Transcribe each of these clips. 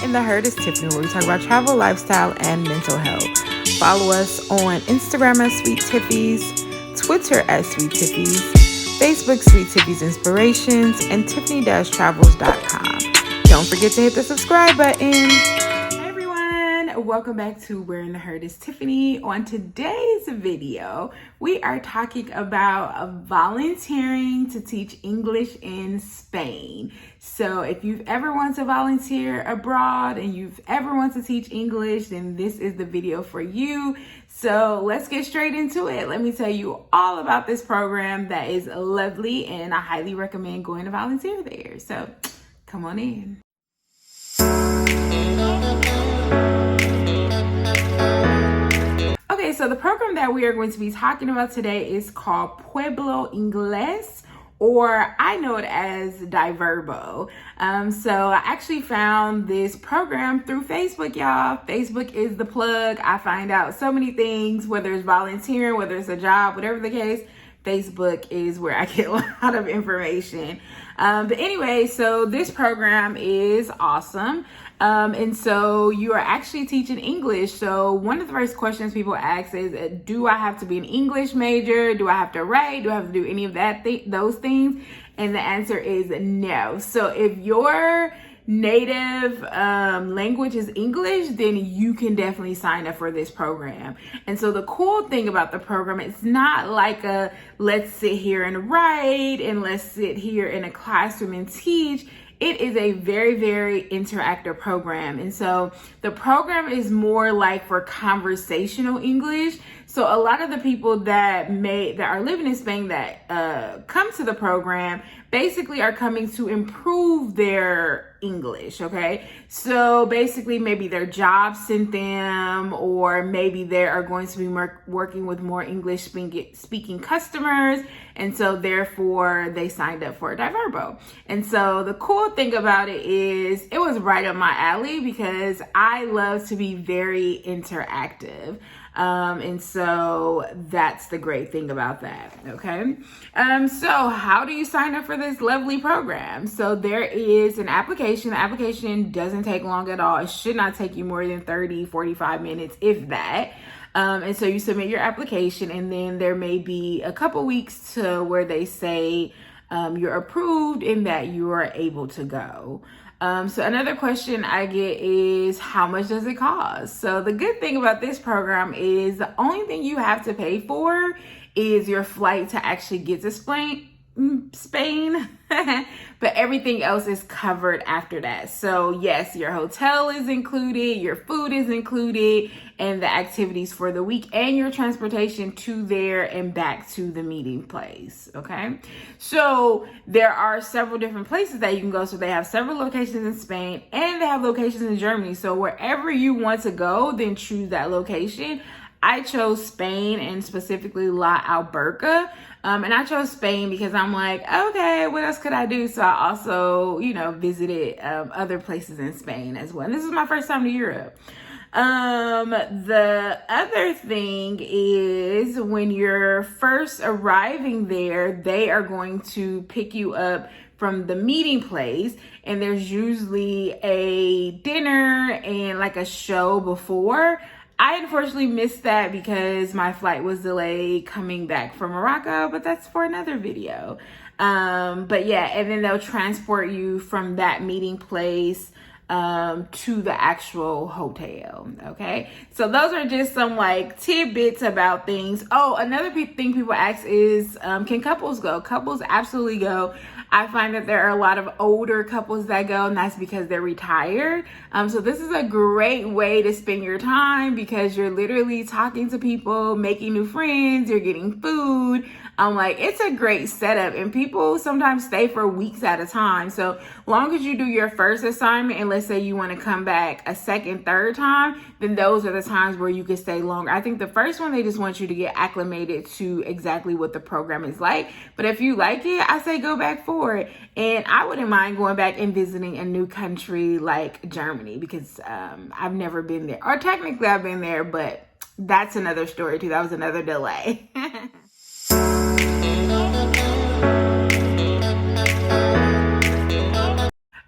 in the Herd is Tiffany, where we talk about travel, lifestyle, and mental health. Follow us on Instagram at Sweet Tiffies, Twitter at Sweet Tiffies, Facebook Sweet Tiffies Inspirations, and Tiffany-Travels.com. Don't forget to hit the subscribe button. Hey everyone, welcome back to Where in the Herd is Tiffany. On today's video, we are talking about volunteering to teach English in Spain. So if you've ever wanted to volunteer abroad and you've ever wanted to teach English, then this is the video for you. So let's get straight into it. Let me tell you all about this program that is lovely, and I highly recommend going to volunteer there. So come on in. Okay, so the program that we are going to be talking about today is called Pueblo Ingles, or I know it as Diverbo. So I actually found this program through Facebook, y'all. Facebook is the plug. I find out so many things, whether it's volunteering, whether it's a job, whatever the case. Facebook is where I get a lot of information. But anyway, so this program is awesome. And so you are actually teaching English. So one of the first questions people ask is, do I have to be an English major? Do I have to write? Do I have to do any of those things? And the answer is no. So if your native language is English, then you can definitely sign up for this program. And so the cool thing about the program, it's not like a let's sit here and write and let's sit here in a classroom and teach. It is a very, very interactive program. And so the program is more like for conversational English. So a lot of the people that are living in Spain that come to the program basically are coming to improve their English, okay? So basically maybe their job sent them, or maybe they are going to be working with more English speaking customers, and so therefore they signed up for Diverbo. And so the cool thing about it is it was right up my alley because I love to be very interactive. And so that's the great thing about that, okay? So how do you sign up for this lovely program? So there is an application. The application doesn't take long at all. It should not take you more than 30, 45 minutes, if that. And so you submit your application, and then there may be a couple weeks to where they say you're approved and that you are able to go. So another question I get is, how much does it cost? So the good thing about this program is the only thing you have to pay for is your flight to actually get to Spain. But everything else is covered after that. So yes, your hotel is included, your food is included, and the activities for the week, and your transportation to there and back to the meeting place, okay? So there are several different places that you can go. So they have several locations in Spain, and they have locations in Germany. So wherever you want to go, then choose that location. I chose Spain, and specifically La Alberca. And I chose Spain because I'm like, okay, what else could I do? So I also, visited other places in Spain as well. And this is my first time to Europe. The other thing is, when you're first arriving there, they are going to pick you up from the meeting place, and there's usually a dinner and like a show before. I unfortunately missed that because my flight was delayed coming back from Morocco, but that's for another video. But yeah, and then they'll transport you from that meeting place to the actual hotel, okay? So those are just some like tidbits about things. Oh, another thing people ask is, can couples go? Couples absolutely go. I find that there are a lot of older couples that go, and that's because they're retired. So this is a great way to spend your time because you're literally talking to people, making new friends, you're getting food. It's a great setup, and people sometimes stay for weeks at a time. So long as you do your first assignment, and let's say you want to come back a second, third time, then those are the times where you can stay longer. I think the first one, they just want you to get acclimated to exactly what the program is like. But if you like it, I say go back for it. And I wouldn't mind going back and visiting a new country like Germany because I've never been there. Or technically I've been there, but that's another story too. That was another delay.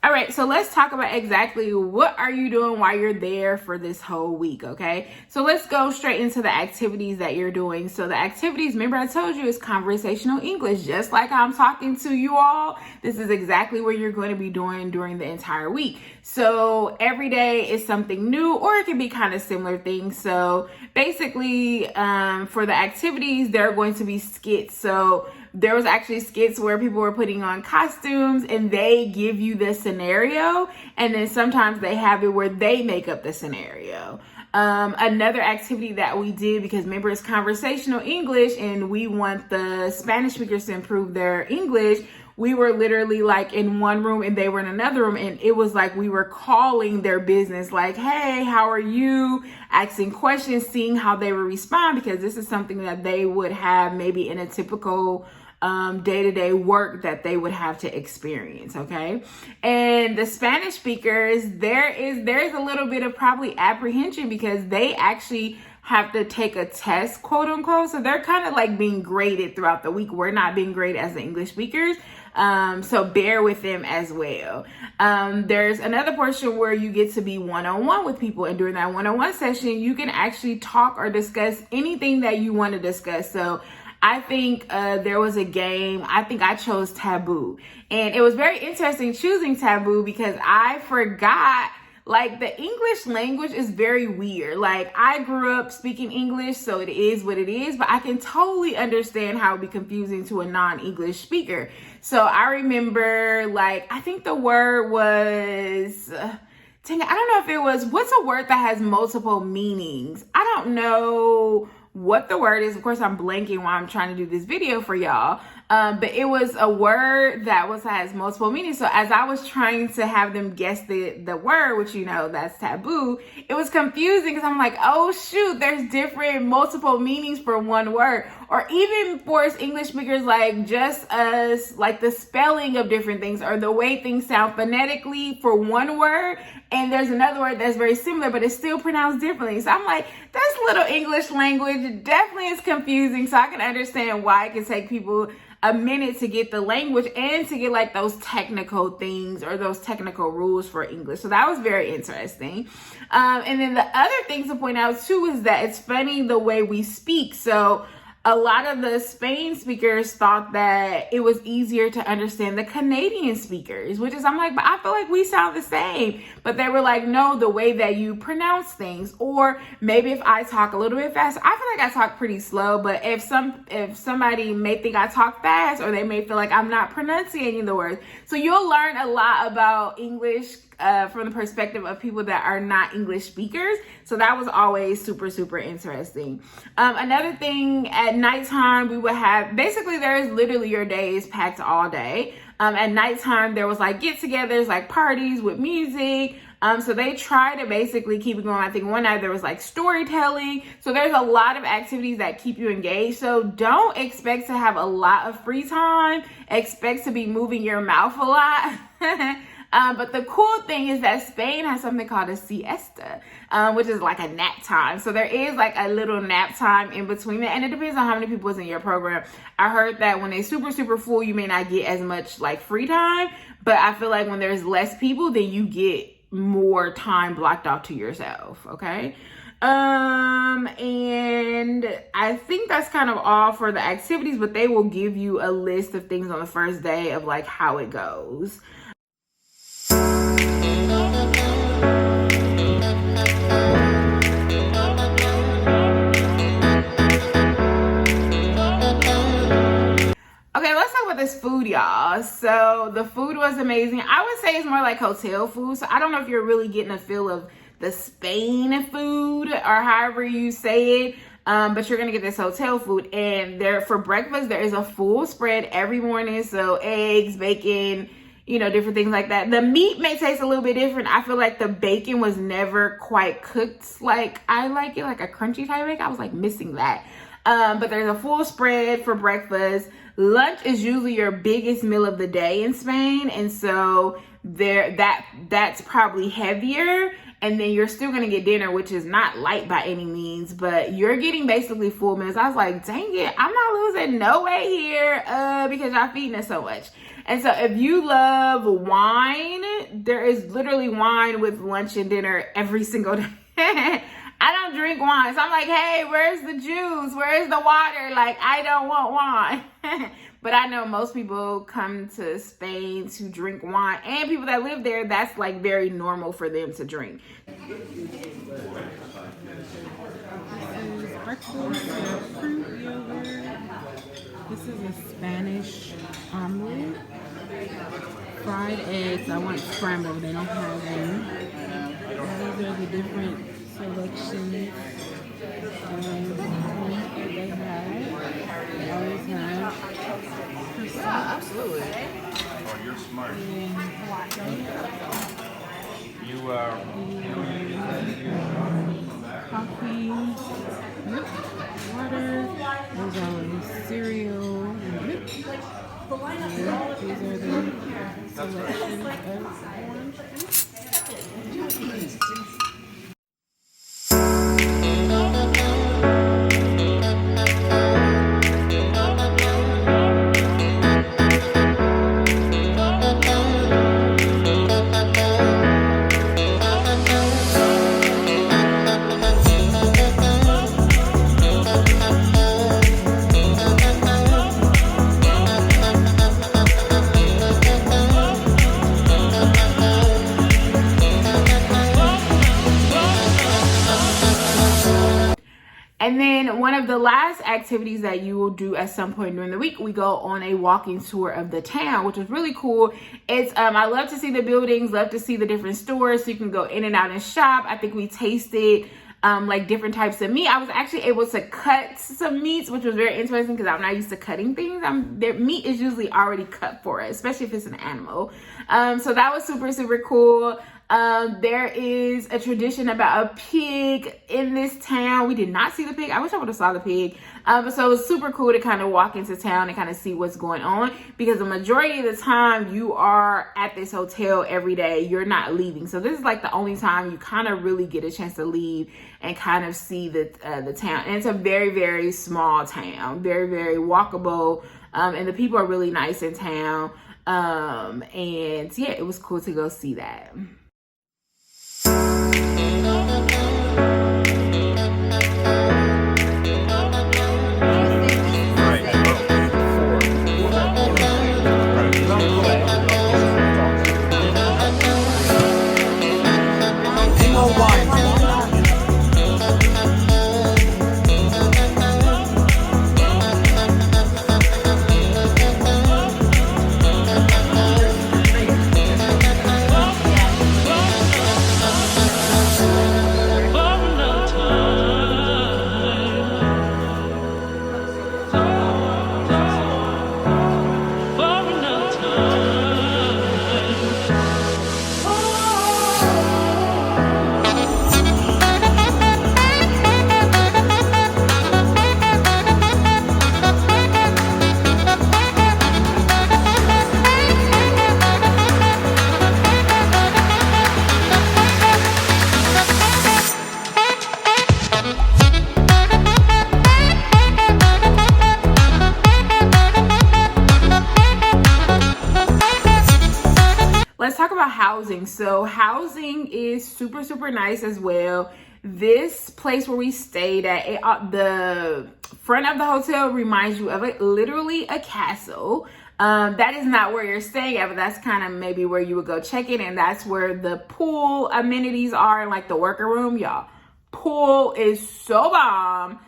All right, so let's talk about exactly what are you doing while you're there for this whole week, okay? So let's go straight into the activities that you're doing. So the activities, remember I told you, is conversational English. Just like I'm talking to you all, this is exactly what you're going to be doing during the entire week. So every day is something new, or it can be kind of similar things. So basically, for the activities, there are going to be skits. So there was actually skits where people were putting on costumes and they give you the scenario, and then sometimes they have it where they make up the scenario. Another activity that we did, because remember it's conversational English and we want the Spanish speakers to improve their English, we were literally like in one room and they were in another room, and it was like we were calling their business, like, hey, how are you? Asking questions, seeing how they would respond, because this is something that they would have maybe in a typical day-to-day work that they would have to experience, okay? And the Spanish speakers, there's a little bit of probably apprehension because they actually have to take a test, quote unquote. So they're kind of like being graded throughout the week. We're not being graded as the English speakers. So bear with them as well. There's another portion where you get to be one-on-one with people. And during that one-on-one session, you can actually talk or discuss anything that you want to discuss. So I think there was a game, I think I chose Taboo. And it was very interesting choosing Taboo because I forgot, like, the English language is very weird. Like, I grew up speaking English, so it is what it is, but I can totally understand how it would be confusing to a non-English speaker. So I remember, like, I think the word was, I don't know if it was, what's a word that has multiple meanings? I don't know what the word is. Of course, I'm blanking while I'm trying to do this video for y'all. But it was a word that has multiple meanings. So as I was trying to have them guess the word, which, you know, that's taboo, it was confusing because I'm like, oh shoot, there's different multiple meanings for one word. Or even for us English speakers, like just as like the spelling of different things or the way things sound phonetically for one word, and there's another word that's very similar, but it's still pronounced differently. So I'm like, this little English language definitely is confusing. So I can understand why it can take people a minute to get the language and to get like those technical things or those technical rules for English. So that was very interesting. And then the other thing to point out too is that it's funny the way we speak. So a lot of the Spain speakers thought that it was easier to understand the Canadian speakers, which is, I'm like, but I feel like we sound the same. But they were like, no, the way that you pronounce things, or maybe if I talk a little bit fast, I feel like I talk pretty slow, but if somebody may think I talk fast, or they may feel like I'm not pronunciating the words. So you'll learn a lot about English from the perspective of people that are not English speakers. So that was always super, super interesting. Another thing, at nighttime, we would have, basically there's literally your day is packed all day. At nighttime, there was like get-togethers, like parties with music. So they try to basically keep it going. I think one night there was like storytelling. So there's a lot of activities that keep you engaged. So don't expect to have a lot of free time. Expect to be moving your mouth a lot. But the cool thing is that Spain has something called a siesta, which is like a nap time. So there is like a little nap time in between it. And it depends on how many people is in your program. I heard that when they're super, super full, you may not get as much like free time. But I feel like when there's less people, then you get more time blocked off to yourself. Okay. And I think that's kind of all for the activities, but they will give you a list of things on the first day of like how it goes. Okay, let's talk about this food, y'all. So the food was amazing. I would say it's more like hotel food. So I don't know if you're really getting a feel of the Spain food or however you say it. But you're gonna get this hotel food, and there for breakfast there is a full spread every morning. So eggs, bacon, you know, different things like that. The meat may taste a little bit different. I feel like the bacon was never quite cooked like I like it, like a crunchy type bacon. I was like missing that. But there's a full spread for breakfast. Lunch is usually your biggest meal of the day in Spain, and so that's probably heavier. And then you're still gonna get dinner, which is not light by any means, but you're getting basically full meals. I was like, dang it, I'm not losing no weight here because y'all feeding us so much. And so if you love wine, there is literally wine with lunch and dinner every single day. I don't drink wine. So I'm like, hey, where's the juice? Where's the water? Like, I don't want wine. But I know most people come to Spain to drink wine, and people that live there, that's like very normal for them to drink. This is breakfast, fruit yogurt. This is a Spanish omelet. Fried eggs. I want scrambled. They don't have them. These are the different selections that they have. They always have. Yeah, absolutely. Oh, you're smart. Coffee, water. Those are cereal. And these are the selections of orange juice. And then one of the last activities that you will do at some point during the week, we go on a walking tour of the town, which is really cool. It's I love to see the buildings, love to see the different stores, so you can go in and out and shop. I think we tasted like different types of meat. I was actually able to cut some meats, which was very interesting because I'm not used to cutting things. Their meat is usually already cut for it, especially if it's an animal. So that was super, super cool. There is a tradition about a pig in this town. We did not see the pig. I wish I would have saw the pig. So it was super cool to kind of walk into town and kind of see what's going on, because the majority of the time you are at this hotel every day. You're not leaving. So this is like the only time you kind of really get a chance to leave and kind of see the town. And it's a very, very small town, very, very walkable. And the people are really nice in town. And yeah, it was cool to go see that. Let's talk about housing. So housing is super, super nice as well. This place where we stayed at, the front of the hotel reminds you of literally a castle. That is not where you're staying at, but that's kind of maybe where you would go check in. And that's where the pool amenities are, like the worker room. Y'all, pool is so bomb.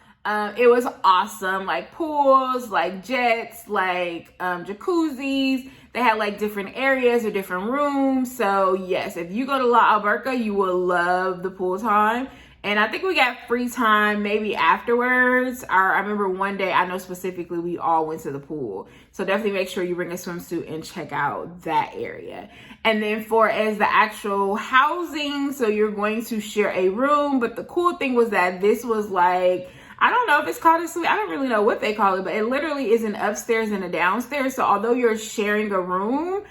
It was awesome. Like pools, like jets, like jacuzzis. They had like different areas or different rooms. So yes, if you go to La Alberca, you will love the pool time. And I think we got free time maybe afterwards. I remember one day, I know specifically, we all went to the pool. So definitely make sure you bring a swimsuit and check out that area. And then as the actual housing, so you're going to share a room. But the cool thing was that this was like, I don't know if it's called a suite. I don't really know what they call it, but it literally is an upstairs and a downstairs. So although you're sharing a room,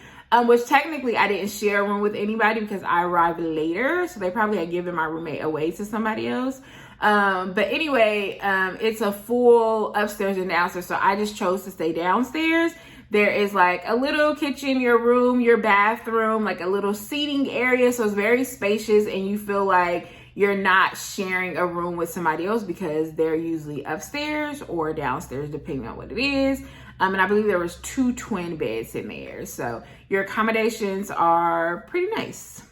which technically I didn't share a room with anybody because I arrived later. So they probably had given my roommate away to somebody else. But anyway, it's a full upstairs and downstairs. So I just chose to stay downstairs There is like a little kitchen, your room, your bathroom, like a little seating area. So it's very spacious and you feel like you're not sharing a room with somebody else because they're usually upstairs or downstairs, depending on what it is. And I believe there was 2 twin beds in there. So your accommodations are pretty nice.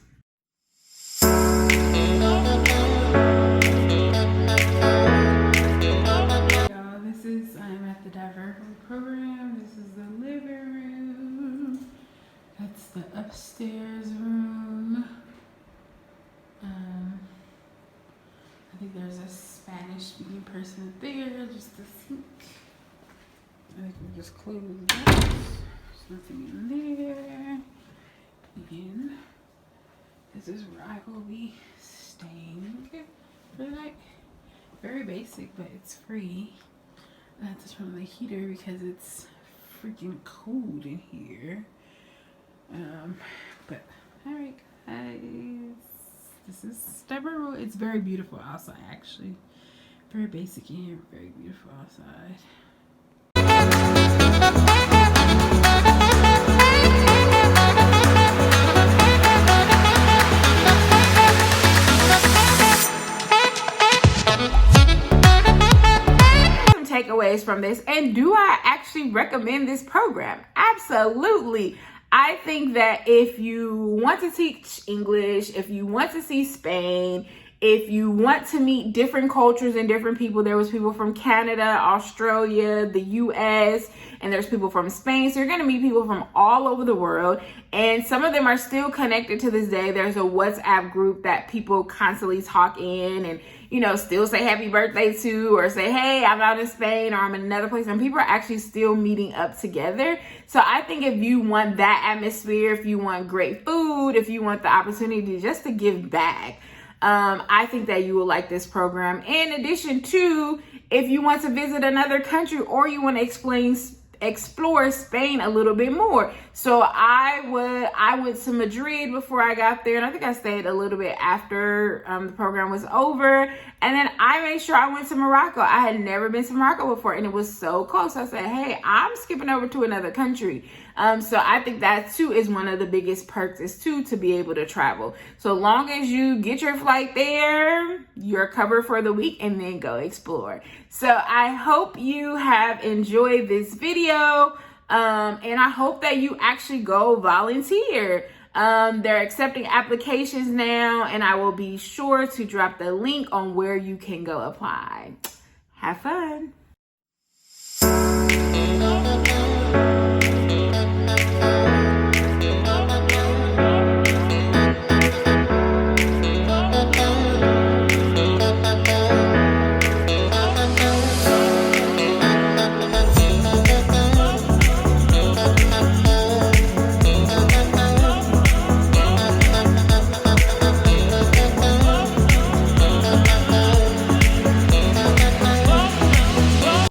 I'm at the Diverbo program. This is the living room. That's the upstairs room. I think there's a Spanish speaking person there, just a sink. I think we just close that. There's nothing in there. And this is where I will be staying for the night. Very basic, but it's free. I have to turn on the heater because it's freaking cold in here. But all right, guys, this is Diverbo. It's very beautiful outside, actually. Very basic in here, very beautiful outside. Takeaways from this, and do I actually recommend this program? Absolutely. I think that if you want to teach English, if you want to see Spain, if you want to meet different cultures and different people, there was people from Canada, Australia, the US, and there's people from Spain. So you're going to meet people from all over the world. And some of them are still connected to this day. There's a WhatsApp group that people constantly talk in and, you know, still say happy birthday to, or say, hey, I'm out in Spain or I'm in another place. And people are actually still meeting up together. So I think if you want that atmosphere, if you want great food, if you want the opportunity just to give back, I think that you will like this program. In addition to, if you want to visit another country or you want to explore Spain a little bit more. So I went to Madrid before I got there, and I think I stayed a little bit after the program was over. And then I made sure I went to Morocco. I had never been to Morocco before, and it was so close. I said, hey, I'm skipping over to another country. So I think that too is one of the biggest perks, is too, to be able to travel. So long as you get your flight there, you're covered for the week, and then go explore. So I hope you have enjoyed this video, and I hope that you actually go volunteer. They're accepting applications now, and I will be sure to drop the link on where you can go apply. Have fun.